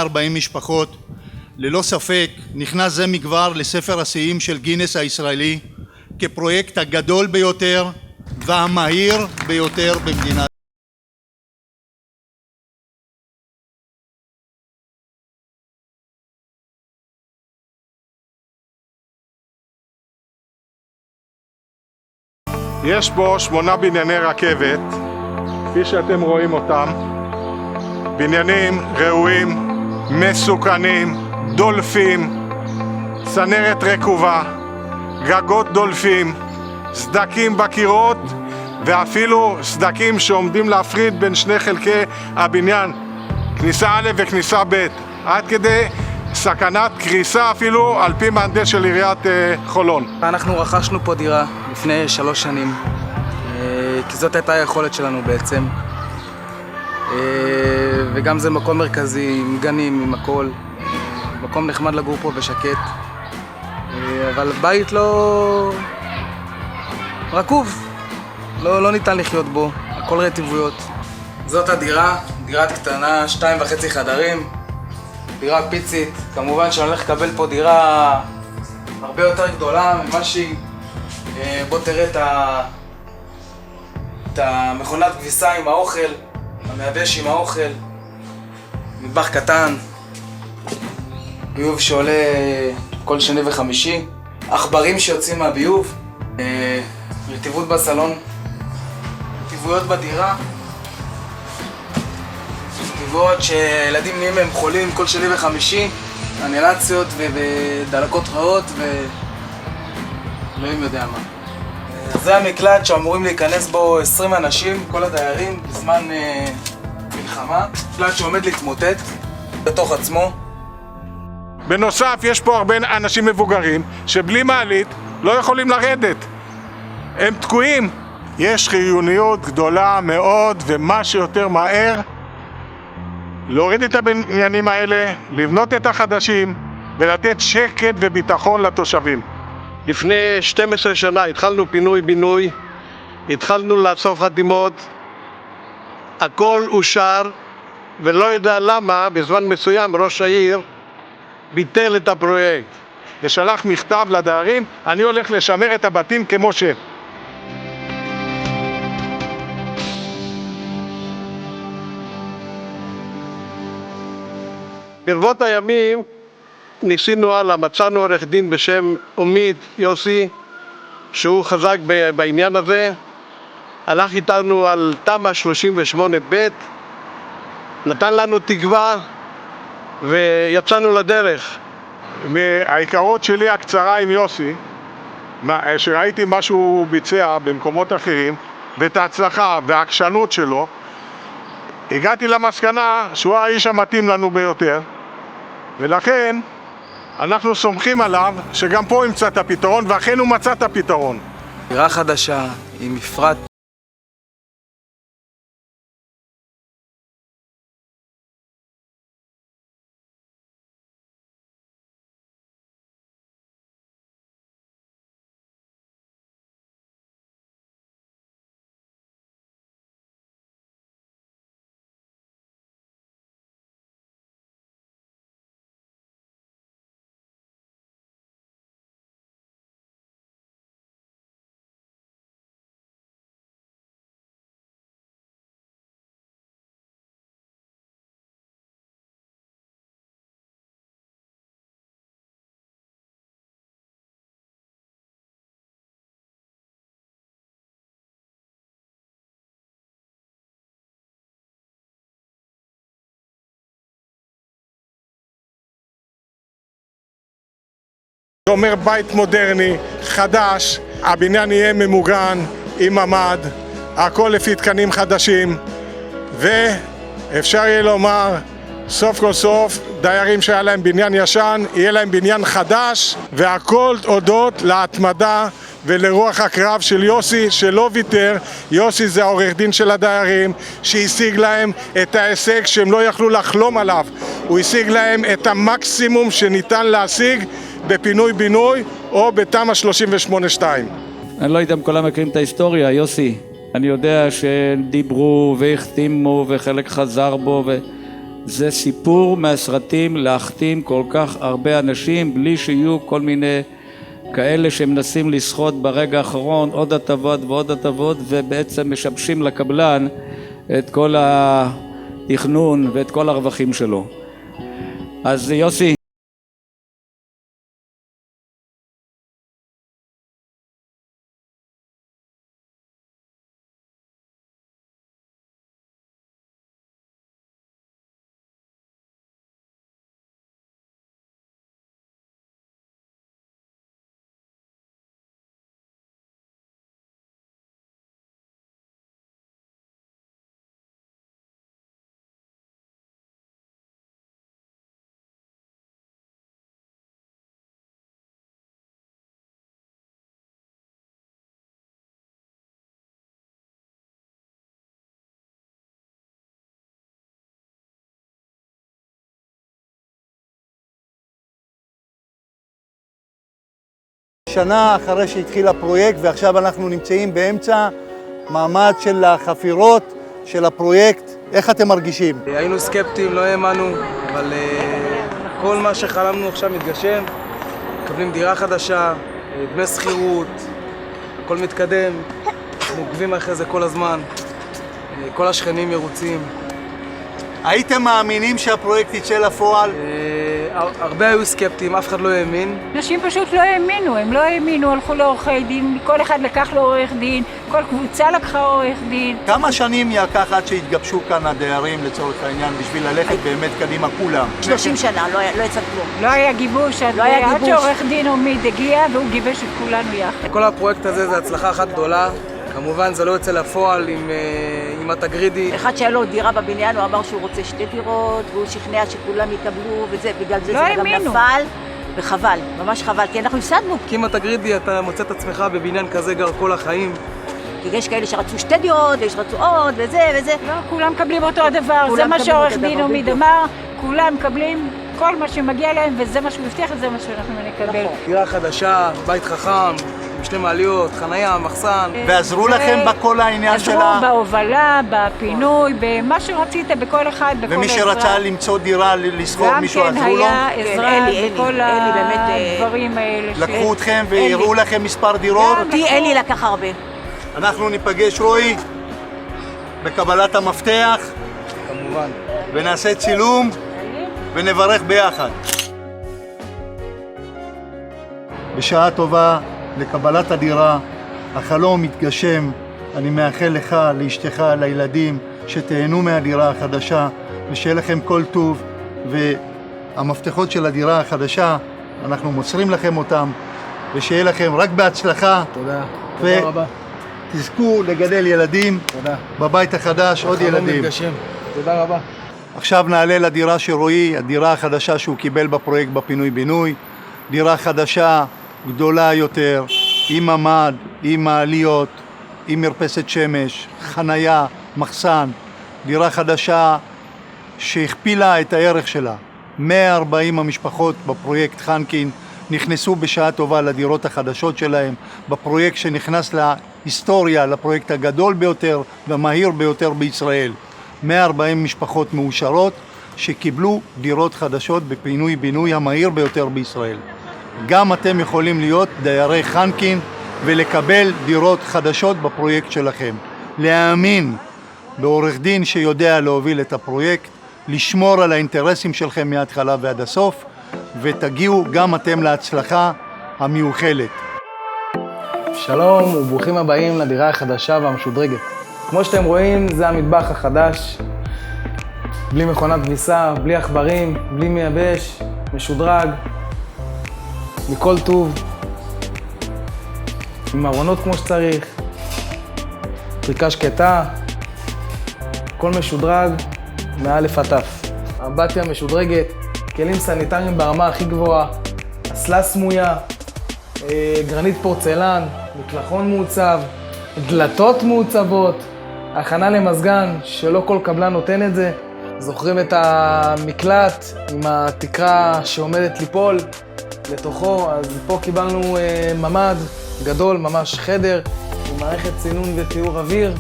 40 משפחות. ללא ספק נכנס זה מכבר לספר השיאים של גינס הישראלי כפרויקט הגדול ביותר והמהיר ביותר במדינת. יש בו 8 בנייני רכבת, כפי שאתם רואים אותם, בניינים ראויים, מסוכנים, דולפים, צנרת רקובה, גגות דולפים, סדקים בקירות ואפילו סדקים שעומדים להפריד בין שני חלקי הבניין, כניסה א' וכניסה ב', עד כדי סכנת קריסה אפילו על פי מהנדס של עיריית חולון. אנחנו רכשנו פה דירה לפני 3 שנים, כי זאת הייתה היכולת שלנו בעצם. וגם זה מקום מרכזי, עם גנים, עם הכל. מקום נחמד לגור פה ושקט. אבל בית לא... רקוב. לא ניתן לחיות בו, הכל רטיבויות. זאת הדירה, דירת קטנה, 2.5 חדרים. דירה פיצית. כמובן שאני הולך לקבל פה דירה הרבה יותר גדולה ממה שהיא. בוא תראה את המכונת כביסה עם האוכל, המייבש עם האוכל, מטבח קטן, ביוב שעולה כל שני וחמישי, עכברים שיוצאים מהביוב, רטיבות בסלון, רטיבויות בדירה, רטיבויות שילדים נהיים מהם חולים כל שני וחמישי, אנלציות ודלקות רעות ואלוהים יודע מה. זה המקלט שאמורים להיכנס בו 20 אנשים, כל הדיירים, בזמן מלחמה. מקלט שעומד להתמוטט בתוך עצמו. בנוסף, יש פה הרבה אנשים מבוגרים שבלי מעלית לא יכולים לרדת. הם תקועים. יש חיוניות גדולה מאוד ומה שיותר מהר להוריד את הבניינים האלה, לבנות את החדשים ולתת שקט וביטחון לתושבים. לפני 12 שנה התחלנו פינוי-בינוי, התחלנו לאסוף חתימות, הכל אושר, ולא יודע למה בזמן מסוים ראש העיר ביטל את הפרויקט ושלח מכתב לדיירים, אני הולך לשמר את הבתים כמו ש... ברבות הימים ניסינו הלאה, מצאנו עורך דין בשם עמית יוסי שהוא חזק בעניין הזה, הלך איתנו על תמ"א 38ב', נתן לנו תקווה ויצאנו לדרך. מההיכרות שלי הקצרה עם יוסי, שראיתי מה שהוא ביצע במקומות אחרים ואת ההצלחה והעקשנות שלו, הגעתי למסקנה שהוא האיש המתאים לנו ביותר, ולכן אנחנו סומכים עליו שגם פה ימצא את הפתרון, ואכן הוא מצא את הפתרון. דירה חדשה עם מפרט זה אומר בית מודרני, חדש, הבניין יהיה ממוגן, עם ממ"ד, הכל לפי תקנים חדשים, ואפשר יהיה לומר, סוף כל סוף, דיירים שהיה להם בניין ישן, יהיה להם בניין חדש, והכל הודות להתמדה ולרוח הקרב של יוסי שלא ויתר. יוסי זה העורך דין של הדיירים שהשיג להם את ההישג שהם לא יכלו לחלום עליו. הוא השיג להם את המקסימום שניתן להשיג בפינוי-בינוי או בתמ"א 38/2. אני לא יודע אם כולם מכירים את ההיסטוריה, יוסי. אני יודע שדיברו והחתימו וחלק חזר בו זה סיפור מהסרטים להחתים כל כך הרבה אנשים בלי שיהיו כל מיני כאלה שמנסים לסחוט ברגע האחרון עוד הטבות ועוד הטבות, ובעצם משבשים לקבלן את כל התכנון ואת כל הרווחים שלו. אז יוסי, שנה אחרי שהתחיל הפרויקט, ועכשיו אנחנו נמצאים באמצע מעמד של החפירות של הפרויקט. איך אתם מרגישים? היינו סקפטיים, לא האמנו, אבל כל מה שחלמנו עכשיו מתגשם. מקבלים דירה חדשה, דמי שכירות, הכל מתקדם, אנחנו עוקבים אחרי זה כל הזמן, כל השכנים מרוצים. הייתם מאמינים שהפרויקט יצא לפועל? הרבה היו סקפטיים, אף אחד לא האמין. אנשים פשוט לא האמינו, הם לא האמינו, הלכו לעורכי דין, כל אחד לקח לו עורך דין, כל קבוצה לקחה עורך דין. כמה שנים ייקח עד שהתגבשו כאן הדיירים לצורך העניין בשביל ללכת באמת קדימה כולם? 30 שנה, לא יצא כלום. לא היה גיבוש, עד שעורך דין עומד הגיע והוא גיבש את כולנו יחד. כל הפרויקט הזה זה הצלחה אחת גדולה. כמובן זה לא יוצא לפועל עם התגרידי. אחד שהיה לו דירה בבניין, הוא אמר שהוא רוצה 2 דירות, והוא שכנע שכולם יקבלו, וזה, בגלל זה לא זה גם האמינו. נפל, וחבל, ממש חבל, כי אנחנו הפסדנו. כי עם התגרידי אתה מוצא את עצמך בבניין כזה גר כל החיים. כי יש כאלה שרצו 2 דירות, ויש רצו עוד, וזה. לא, כולם מקבלים אותו הדבר, זה מה שעורך דין עומד אמר, כולם מקבלים כל מה שמגיע להם, וזה מה שהוא הבטיח, וזה מה שאנחנו נקבל. דירה חדשה, בית חכם, עם 2 מעליות, חנייה, מחסן. ועזרו לכם בכל העניין של עזרו בהובלה, בפינוי, במה שרצית, בכל אחד, בכל עזרה. ומי שרצה למצוא דירה, לסחור מישהו, גם כן עזרו לו? היה עזרה בכל באמת, הדברים האלה. לקחו אתכם והראו לכם מספר דירות? אותי אלי לקח הרבה. אנחנו ניפגש, רועי, בקבלת המפתח, כמובן. ונעשה צילום ונברך ביחד. בשעה טובה לקבלת הדירה, החלום מתגשם. אני מאחל לך, לאשתך, לילדים, שתהנו מהדירה החדשה ושיהיה לכם כל טוב. והמפתחות של הדירה החדשה, אנחנו מוסרים לכם אותם, ושיהיה לכם רק בהצלחה. תודה. תודה רבה. תזכו לגדל ילדים. תודה. בבית החדש עוד ילדים. מתגשם. תודה רבה. עכשיו נעלה לדירה של רועי, הדירה החדשה שהוא קיבל בפרויקט בפינוי-בינוי. דירה חדשה, גדולה יותר, עם ממ"ד, עם מעליות, עם מרפסת שמש, חנייה, מחסן. דירה חדשה שהכפילה את הערך שלה. 140 המשפחות בפרויקט חנקין נכנסו בשעה טובה לדירות החדשות שלהם, בפרויקט שנכנס להיסטוריה, לפרויקט הגדול ביותר והמהיר ביותר בישראל. 140 משפחות מאושרות שקיבלו דירות חדשות בפינוי-בינוי המהיר ביותר בישראל. גם אתם יכולים להיות דיירי חנקין ולקבל דירות חדשות בפרויקט שלכם. להאמין בעורך דין שיודע להוביל את הפרויקט, לשמור על האינטרסים שלכם מההתחלה ועד הסוף, ותגיעו גם אתם להצלחה המיוחלת. שלום וברוכים הבאים לדירה החדשה והמשודרגת. כמו שאתם רואים, זה המטבח החדש. בלי מכונת כביסה, בלי עכברים, בלי מייבש, משודרג. מכל טוב. עם ארונות כמו שצריך. פריקה שקטה. הכל משודרג מאלף עד תף. אמבטיה משודרגת, כלים סניטריים ברמה הכי גבוהה, אסלה סמויה, גרנית פורצלן, מקלחון מעוצב, דלתות מעוצבות, הכנה למזגן שלא כל קבלן נותן את זה. זוכרים את המקלט עם התקרה שעומדת ליפול לתוכו, אז פה קיבלנו ממ"ד גדול, ממש חדר, עם מערכת צינון וטיהור אוויר,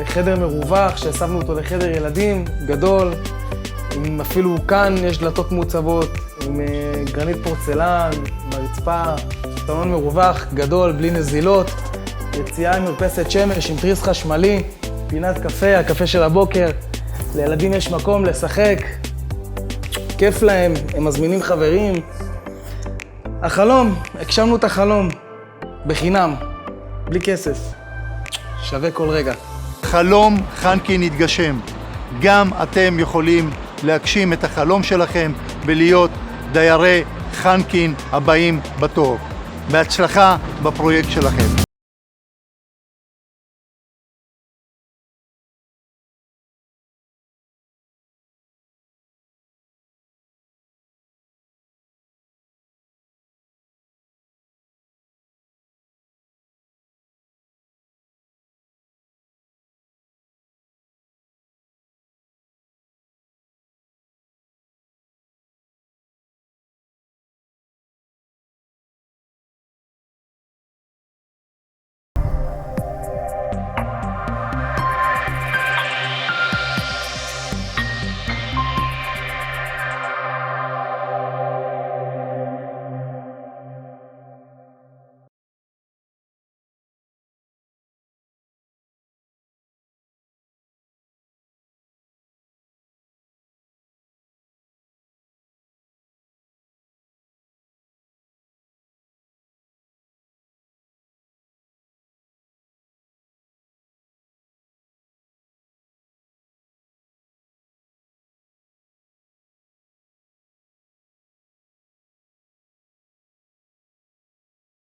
חדר מרווח שהסבנו אותו לחדר ילדים גדול, עם אפילו כאן יש דלתות מעוצבות, עם גרנית פורצלן, ברצפה, סלון מרווח גדול, בלי נזילות, יציאה עם מרפסת שמש, עם תריס חשמלי, פינת קפה, הקפה של הבוקר, לילדים יש מקום לשחק, כיף להם, הם מזמינים חברים. החלום, הגשמנו את החלום, בחינם, בלי כסף, שווה כל רגע. חלום חנקין יתגשם. גם אתם יכולים להגשים את החלום שלכם ולהיות דיירי חנקין הבאים בתור. בהצלחה בפרויקט שלכם.